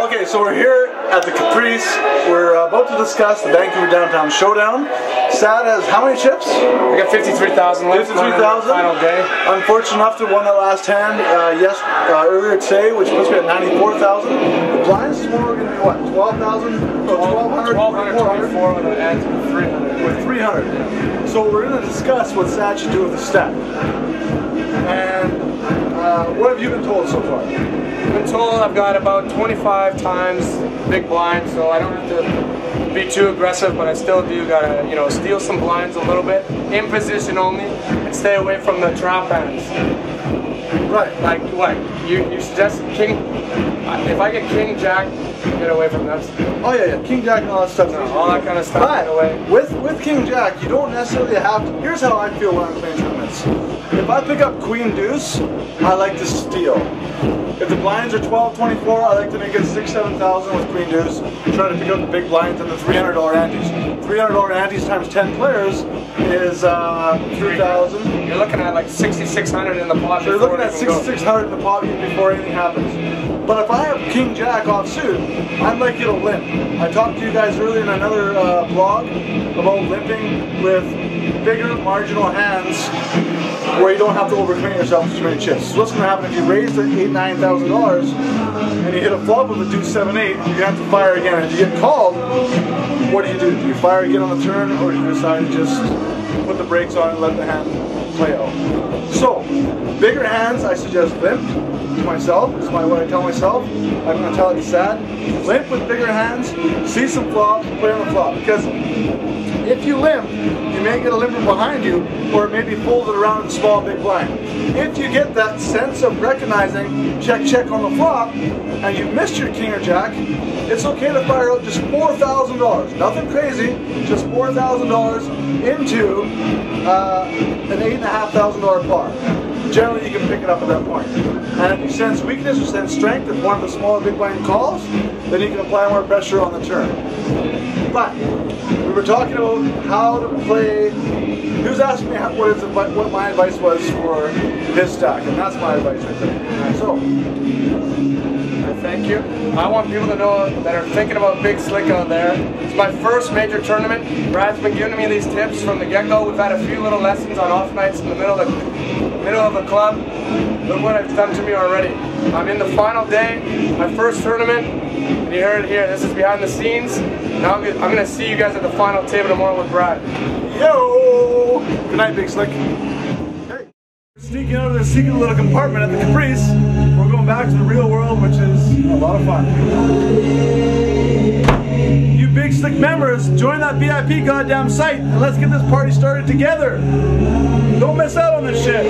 Okay, so we're here at the Caprice. We're about to discuss the Vancouver Downtown Showdown. Sad has how many chips? I got 53,000 left. 53,000. Final day. Unfortunate enough to win that last hand earlier today, which puts me at 94,000. The blinds tomorrow are going to be what? 12,000? 1,200? 1,224 with an end to 300. With 300. So we're going to discuss what Sad should do with the stack. And what have you been told so far? I've been told I've got about 25 times big blind, so I don't have to be too aggressive, but I still do gotta, you know, steal some blinds a little bit, in position only, and stay away from the trap hands. Right. Like what? You suggest king? If I get king jack, get away from that. Oh yeah, king jack and all that stuff. No, all that kind of stuff. Get away. With king jack, you don't necessarily have to. Here's how I feel when I'm playing tournaments. If I pick up queen deuce, I like to steal. If the blinds are 12-24, I like to make it 6,000-7,000 with queen deuce. Try to pick up the big blinds and the $300 antes. $300 antes times 10 players is 3,000. You're looking at like 6,600 in the pot. So you're looking at 6,600 in the pot before anything happens. But if I have king jack offsuit, I'd like you to limp. I talked to you guys earlier in another blog about limping with bigger marginal hands where you don't have to overcommit yourself to too many chips. So what's going to happen if you raise the $8,000-9,000 and you hit a flop with a deuce 7-8, you're going to have to fire again. And if you get called, what do? Do you fire again on the turn, or do you decide to just put the brakes on and let the hand play out? So, bigger hands, I suggest limp to myself. This is what I tell myself. I'm going to tell it to Sad. Limp with bigger hands, see some flop, play on the flop. Because if you limp, you may get a limper behind you, or maybe folded around in small big blind. If you get that sense of recognizing check on the flop, and you've missed your king or jack, it's okay to fire out just $4,000. Nothing crazy, just $4,000 into an $8,500 par. Generally, you can pick it up at that point. And if you sense weakness or sense strength if one of the smaller big blind calls, then you can apply more pressure on the turn. But we were talking about how to play. He was asking me what my advice was for his stack, and that's my advice right there. So, thank you. I want people to know that are thinking about big slick out there. It's my first major tournament. Brad's been giving me these tips from the get-go. We've had a few little lessons on off nights in the middle of the club. Look what it's done to me already. I'm in the final day, my first tournament, and you heard it here. This is behind the scenes. Now I'm going to see you guys at the final table tomorrow with Brad. Yo! Good night, Big Slick. Hey. Sneaking out of this secret little compartment at the Caprice. We're going back to the real world, which is a lot of fun. You Big Slick members, join that VIP goddamn site and let's get this party started together. Don't miss out on this shit.